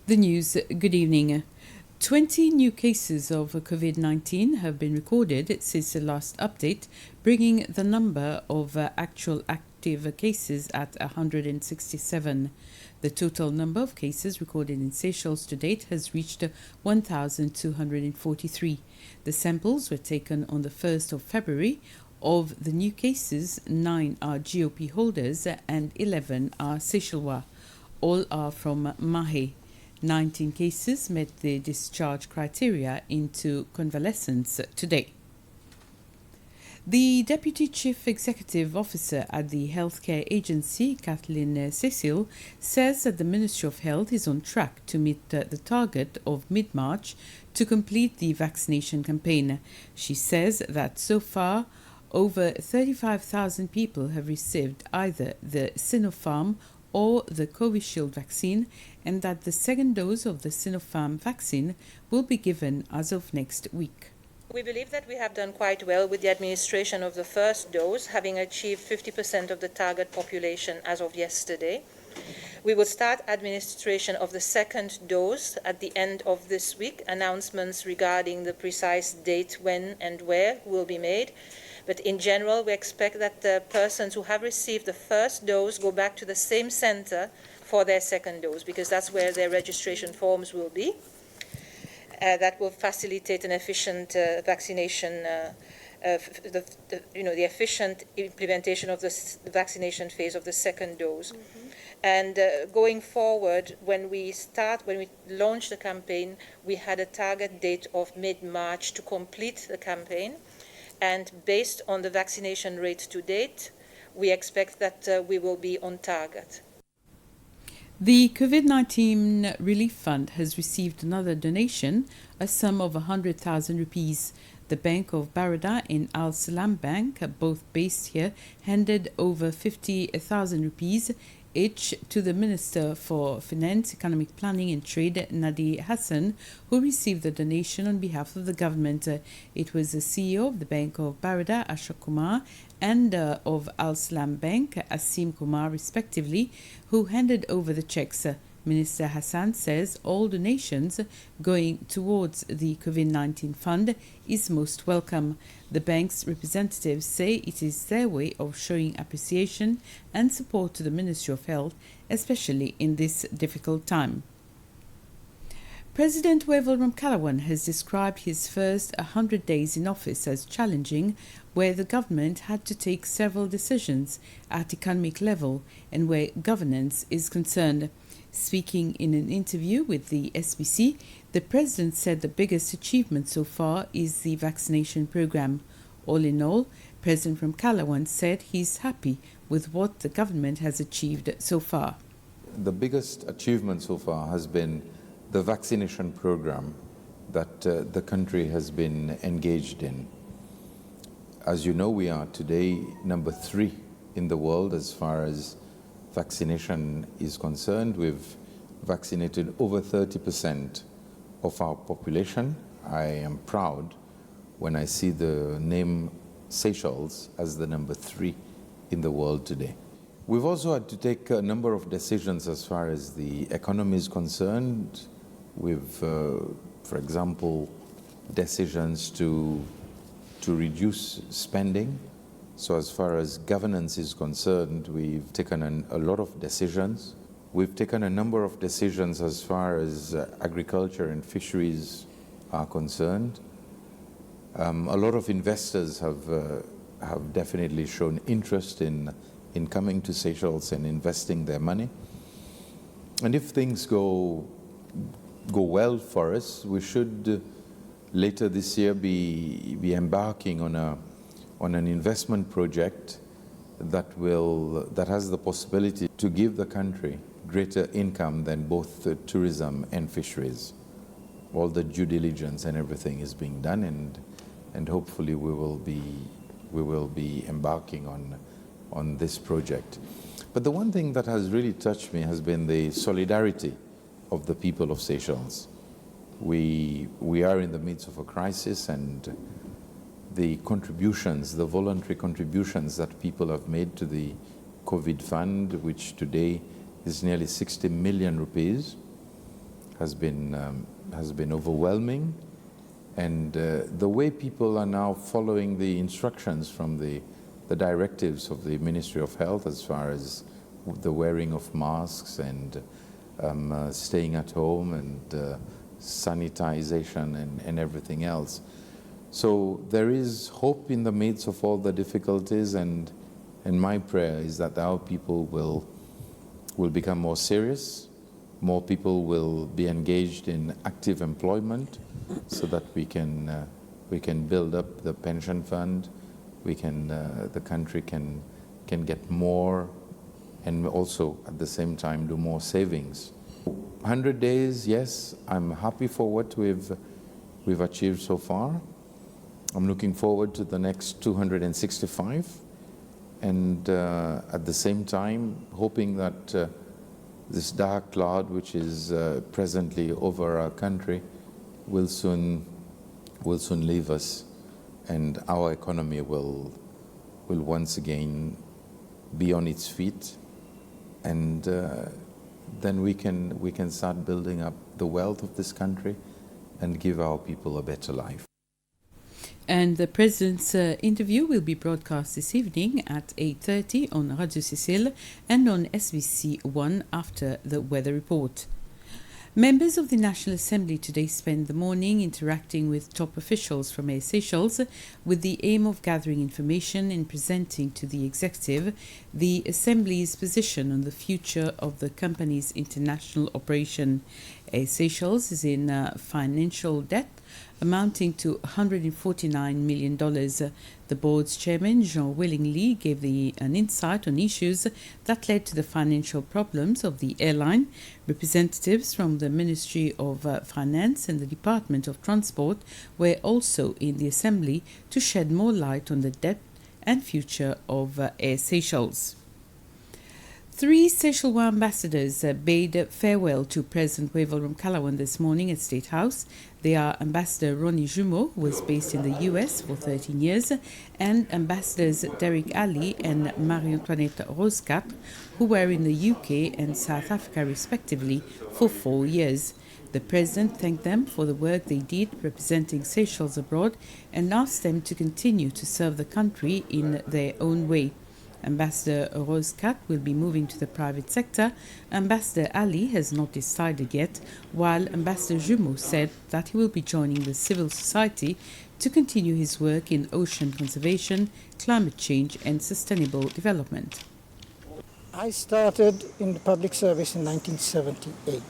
The news, good evening. 20 new cases of COVID-19 have been recorded since the last update, bringing the number of actual active cases at 167. The total number of cases recorded in Seychelles to date has reached 1,243. The samples were taken on the 1st of February. Of the new cases, 9 are GOP holders and 11 are Seychellois. All are from Mahé. 19 cases met the discharge criteria into convalescence today. The Deputy Chief Executive Officer at the Healthcare Agency, Kathleen Cecil, says that the Ministry of Health is on track to meet the target of mid-March to complete the vaccination campaign. She says that so far, over 35,000 people have received either the Sinopharm or the Covishield vaccine, and that the second dose of the Sinopharm vaccine will be given as of next week. We believe that we have done quite well with the administration of the first dose, having achieved 50% of the target population as of yesterday. We will start administration of the second dose at the end of this week. Announcements regarding the precise date when and where will be made. But in general, we expect that the persons who have received the first dose go back to the same center for their second dose, because that's where their registration forms will be. That will facilitate an efficient vaccination, the efficient implementation of the vaccination phase of the second dose. Mm-hmm. And going forward, when we launched the campaign, we had a target date of mid-March to complete the campaign. And based on the vaccination rate to date, we expect that we will be on target. The COVID-19 Relief Fund has received another donation, a sum of 100,000 rupees. The Bank of Baroda and Al Salam Bank, both based here, handed over 50,000 rupees each to the Minister for Finance, Economic Planning and Trade, Nadi Hassan, who received the donation on behalf of the government. It was the CEO of the Bank of Baroda, Ashok Kumar, and of Al Salam Bank, Asim Kumar, respectively, who handed over the checks. Minister Hassan says all donations going towards the COVID-19 fund is most welcome. The bank's representatives say it is their way of showing appreciation and support to the Ministry of Health, especially in this difficult time. President Wavel Ramkalawan has described his first 100 days in office as challenging, where the government had to take several decisions at economic level and where governance is concerned. Speaking in an interview with the SBC, the president said the biggest achievement so far is the vaccination program. All in all, President Ramkalawan said he's happy with what the government has achieved so far. The biggest achievement so far has been the vaccination program that the country has been engaged in. As you know, we are today number 3 in the world as far as vaccination is concerned. We've vaccinated over 30% of our population. I am proud when I see the name Seychelles as the number 3 in the world today. We've also had to take a number of decisions as far as the economy is concerned. We've, for example, decisions to reduce spending. So as far as governance is concerned, we've taken a lot of decisions. We've taken a number of decisions as far as agriculture and fisheries are concerned. A lot of investors have definitely shown interest in coming to Seychelles and investing their money. And if things go well for us, we should later this year be embarking on an investment project that has the possibility to give the country greater income than both tourism and fisheries. All the due diligence and everything is being done, and hopefully we will be embarking on this project. But the one thing that has really touched me has been the solidarity of the people of Seychelles. We are in the midst of a crisis, and the contributions, the voluntary contributions that people have made to the COVID fund, which today is nearly 60 million rupees, has been overwhelming, and the way people are now following the instructions from the directives of the Ministry of Health as far as the wearing of masks and staying at home and sanitization and everything else. So there is hope in the midst of all the difficulties, and my prayer is that our people will become more serious, more people will be engaged in active employment so that we can build up the pension fund, the country can get more, and also at the same time do more savings. 100 days, yes, I'm happy for what we've achieved so far. I'm looking forward to the next 265, and at the same time hoping that this dark cloud which is presently over our country will soon leave us, and our economy will once again be on its feet, and then we can start building up the wealth of this country and give our people a better life. And the President's interview will be broadcast this evening at 8:30 on Radio Sicile and on SBC 1 after the weather report. Members of the National Assembly today spent the morning interacting with top officials from Air Seychelles with the aim of gathering information and presenting to the executive the Assembly's position on the future of the company's international operation. Air Seychelles is in financial debt amounting to $149 million. The board's chairman, Jean Willingly, gave an insight on issues that led to the financial problems of the airline. Representatives from the Ministry of Finance and the Department of Transport were also in the Assembly to shed more light on the debt and future of Air Seychelles. 3 Seychellois ambassadors bade farewell to President Wavel Ramkalawan this morning at State House. They are Ambassador Ronnie Jumeau, who was based in the US for 13 years, and Ambassadors Derek Ali and Marie-Antoinette Roscat, who were in the UK and South Africa respectively for 4 years. The President thanked them for the work they did representing Seychelles abroad and asked them to continue to serve the country in their own way. Ambassador Roscat will be moving to the private sector. Ambassador Ali has not decided yet, while Ambassador Jumeau said that he will be joining the civil society to continue his work in ocean conservation, climate change and sustainable development. I started in the public service in 1978,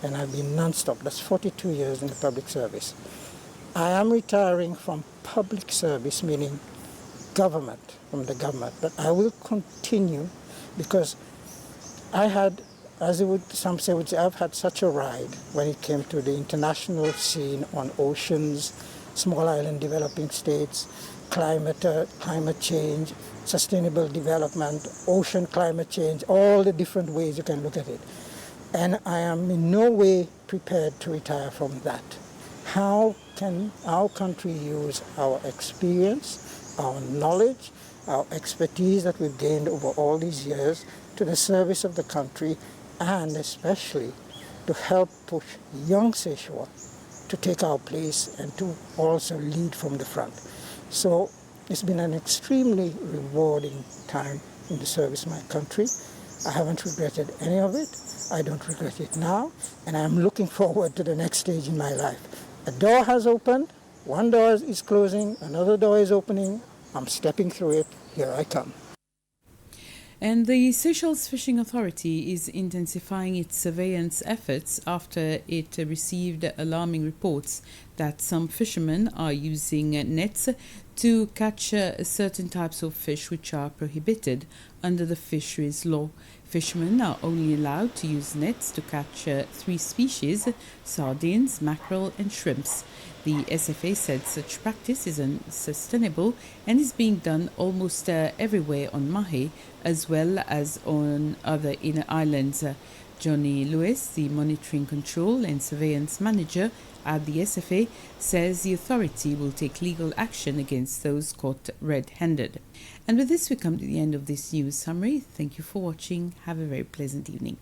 and I've been non-stop. That's 42 years in the public service. I am retiring from public service, meaning from the government, but I will continue because I had, some say, I've had such a ride when it came to the international scene on oceans, small island developing states, climate change, sustainable development, ocean climate change, all the different ways you can look at it. And I am in no way prepared to retire from that. How can our country use our experience, our knowledge, our expertise that we've gained over all these years to the service of the country, and especially to help push young Seychelles to take our place and to also lead from the front. So it's been an extremely rewarding time in the service of my country. I haven't regretted any of it. I don't regret it now, and I'm looking forward to the next stage in my life. A door has opened, one door is closing, another door is opening. I'm stepping through it. Here I come. And the Seychelles Fishing Authority is intensifying its surveillance efforts after it received alarming reports that some fishermen are using nets to catch certain types of fish which are prohibited under the fisheries law. Fishermen are only allowed to use nets to catch 3 species: sardines, mackerel and shrimps. The SFA said such practice is unsustainable and is being done almost everywhere on Mahé as well as on other inner islands. Johnny Lewis, the Monitoring Control and Surveillance Manager at the SFA, says the authority will take legal action against those caught red-handed. And with this, we come to the end of this news summary. Thank you for watching. Have a very pleasant evening.